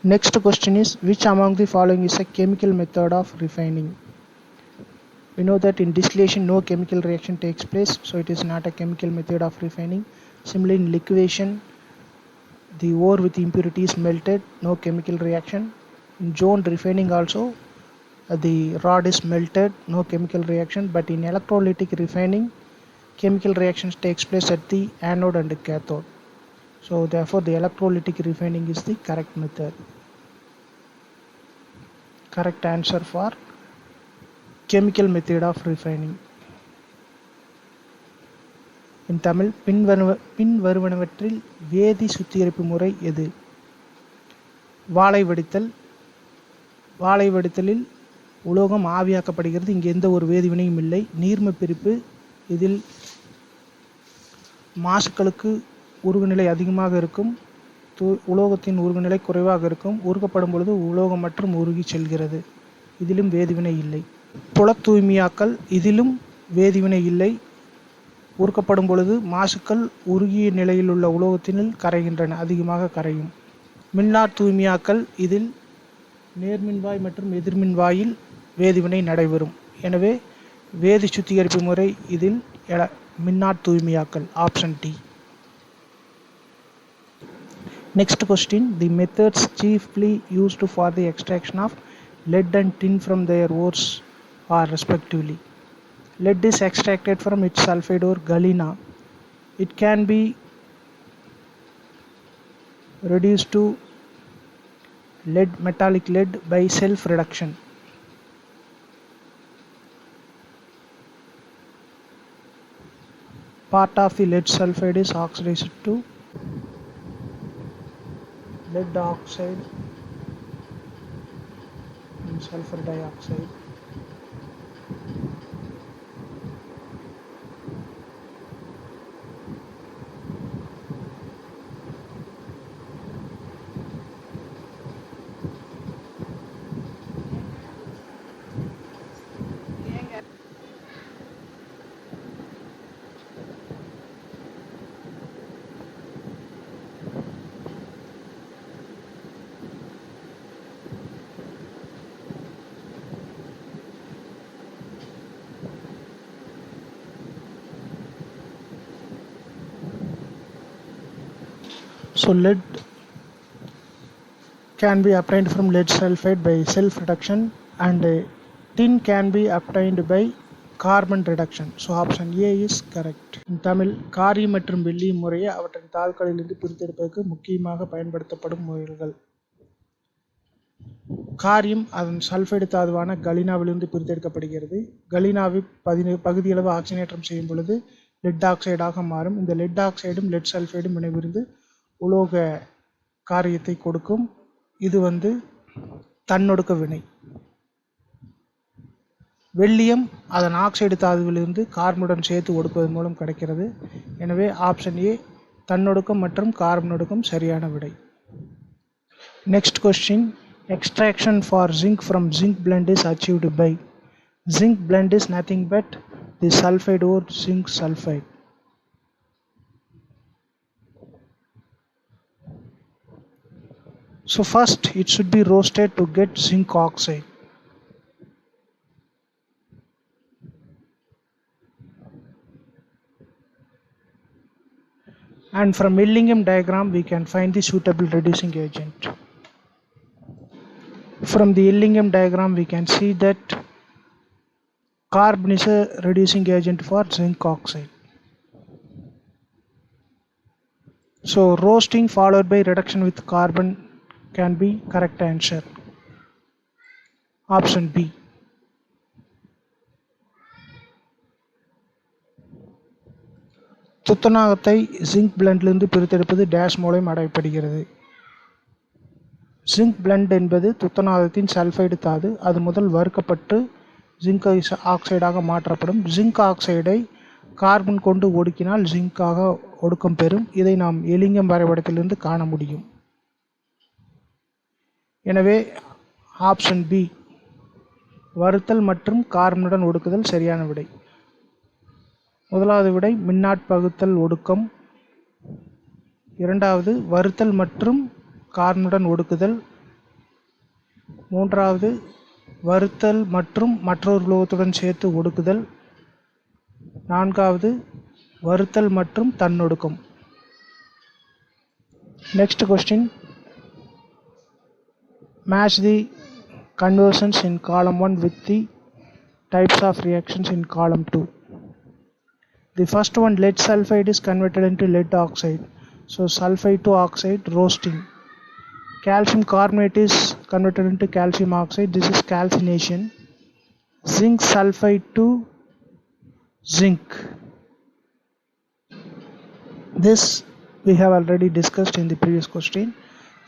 Next question is, which among the following is a chemical method of refining? We know that in distillation no chemical reaction takes place, so it is not a chemical method of refining. Similarly, in liquefaction, the ore with impurity is melted, no chemical reaction. In zone refining also, the rod is melted, no chemical reaction. But in electrolytic refining, chemical reactions takes place at the anode and the cathode. So therefore the electrolytic refining is the correct method. Correct answer for chemical method of refining. In Tamil, பின்வருவனவற்றில் வேதி சுத்திகரிப்பு முறை எது? வாழை வடித்தல். வாழை வடித்தலில் உலோகம் ஆவியாக்கப்படுகிறது. இங்கே எந்த ஒரு வேதிவினையும் இல்லை. நீர்ம பிரிப்பு, இதில் மாசுக்களுக்கு உருகுநிலை அதிகமாக இருக்கும், உலோகத்தின் உருகுநிலை குறைவாக இருக்கும். உருக்கப்படும் பொழுது உலோகம் மற்றும் உருகி செல்கிறது, இதிலும் வேதிவினை இல்லை. புல தூய்மையாக்கல், இதிலும் வேதிவினை இல்லை. உருக்கப்படும் பொழுது மாசுக்கள் உருகிய நிலையில் உள்ள உலோகத்தினில் கரைகின்றன, அதிகமாக கரையும். மின்னார் தூய்மையாக்கல், இதில் நேர்மின்வாய் மற்றும் எதிர்மின்வாயில் வேதிவினை நடைபெறும். எனவே வேதி சுத்திகரிப்பு முறை இதில் மின்னார் தூய்மையாக்கல், option D. Next question, the methods chiefly used for the extraction of lead and tin from their ores are respectively. Lead is extracted from its sulfide ore galena. It can be reduced to lead, metallic lead, by self reduction. Part of the lead sulfide is oxidized to lead oxide and sulfur dioxide. So lead can be obtained from lead sulfide by self reduction, and tin can be obtained by carbon reduction. So option A is correct. In Tamil, காரியம் மற்றும் வெள்ளியம் முறையே அவற்றின் தாள்களிலிருந்து பிரித்தெடுப்பதற்கு முக்கியமாக பயன்படுத்தப்படும் முறைகள். காரியம் அதன் sulphide தாதுவான கலினாவிலிருந்து பிரித்தெடுக்கப்படுகிறது. கலினாவை பகுதியளவு ஆக்சிஜனேற்றம் செய்யும் பொழுது லெட் ஆக்சைடாக மாறும். இந்த லெட் ஆக்சைடும் லெட் சல்ஃபைடும் வினைபுரிந்து உலோக காரியத்தை கொடுக்கும். இது தன்னொடுக்க வினை. வெள்ளியம் அதன் ஆக்சைடு தாதுவிலிருந்து கார்பனுடன் சேர்த்து ஒடுக்குவதன் மூலம் கிடைக்கிறது. எனவே ஆப்ஷன் ஏ தன்னொடுக்கம் மற்றும் கார்பனொடுக்கம் சரியான விடை. Next question, extraction for zinc from zinc blend is achieved by. Zinc blend is nothing but the sulfide ore zinc sulfide. So first it should be roasted to get zinc oxide. And from Millingham diagram we can find the suitable reducing agent. From the Millingham diagram we can see that carbon is a reducing agent for zinc oxide. So roasting followed by reduction with carbon can be correct answer. Option B. துத்தநாகத்தை zinc பிளண்டிலிருந்து பிரித்தெடுப்பது dash மூலம் அடையப்படுகிறது. Zinc blende என்பது துத்தநாகத்தின் sulphide தாது. அது முதல் வறுக்கப்பட்டு zinc ஆக்சைடாக மாற்றப்படும். ஜிங்க் ஆக்சைடை கார்பன் கொண்டு ஒடுக்கினால் ஜிங்காக ஒடுக்கம் பெறும். இதை நாம் எலிங்கம் வரைபடத்திலிருந்து காண முடியும். எனவே ஆப்ஷன் பி வறுத்தல் மற்றும் கார்பனுடன் ஒடுக்குதல் சரியான விடை. முதலாவது விடை மின்னாற்பகுத்தல் ஒடுக்கம். இரண்டாவது வறுத்தல் மற்றும் கார்பனுடன் ஒடுக்குதல். மூன்றாவது வறுத்தல் மற்றும் மற்றொரு உலோகத்துடன் சேர்த்து ஒடுக்குதல். நான்காவது வறுத்தல் மற்றும் தன்னொடுக்கம். Next question, match the conversions in column 1 with the types of reactions in column 2. The first one, lead sulfide is converted into lead oxide, so sulfide to oxide, roasting. Calcium carbonate is converted into calcium oxide, this is calcination. Zinc sulfide to zinc, this we have already discussed in the previous question.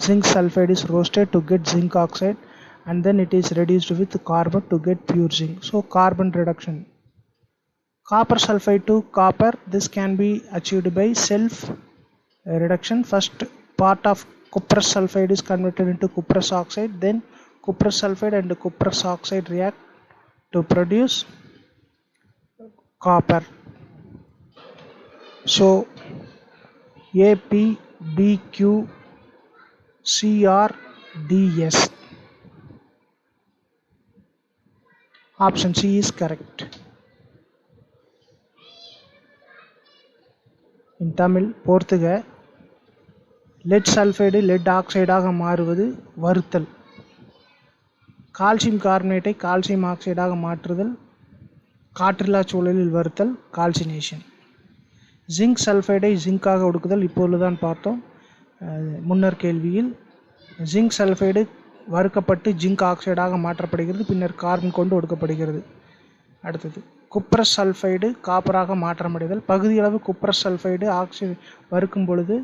Zinc sulfide is roasted to get zinc oxide, and then it is reduced with carbon to get pure zinc, so carbon reduction. Copper sulfide to copper, this can be achieved by self reduction. First part of cuprous sulfide is converted into cuprous oxide, then cuprous sulfide and cuprous oxide react to produce copper. So APBQCrDS, option C is correct. In Tamil, போர்த்துக lead sulfide lead oxide ஆக மாறுவது வறுத்தல். Calcium கார்பனேட்டை calcium ஆக்சைடாக மாற்றுதல், காற்றில்லா சூழலில் வறுத்தல், calcination. Zinc சல்ஃபைடை ஜிங்காக ஒடுக்குதல், இப்பொழுதுதான் பார்த்தோம் முன்னர் கேள்வியில். Zinc sulphide வறுக்கப்பட்டு zinc ஆக்சைடாக மாற்றப்படுகிறது, பின்னர் கார்பன் கொண்டு ஒடுக்கப்படுகிறது. அடுத்தது குப்ரஸ் சல்ஃபைடு காப்பராக மாற்றமடைதல். பகுதியளவு குப்ரஸ் சல்ஃபைடு ஆக்சைடு வறுக்கும் பொழுது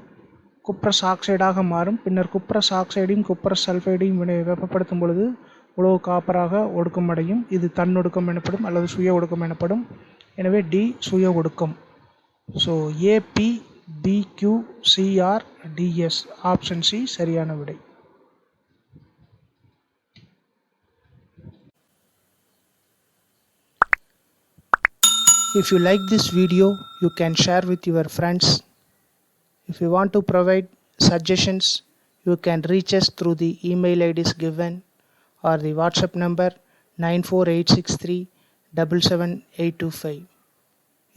குப்ரஸ் ஆக்சைடாக மாறும், பின்னர் குப்ரஸ் ஆக்சைடையும் குப்ரஸ் சல்ஃபைடையும் வெப்பப்படுத்தும் பொழுது உலோக காப்பராக ஒடுக்கமடையும். இது தன்னொடுக்கம் எனப்படும் அல்லது சுய ஒடுக்கம் எனப்படும். எனவே டி சுய ஒடுக்கம். ஸோ APBQCrDS, ஆப்ஷன் சி சரியான விடை. If you like this video, you can share with your friends. If you want to provide suggestions, you can reach us through the email IDs given or the WhatsApp number 94863777825.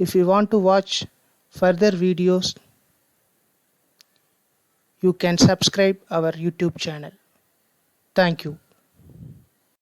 If you want to watch further videos, you can subscribe our YouTube channel. Thank you.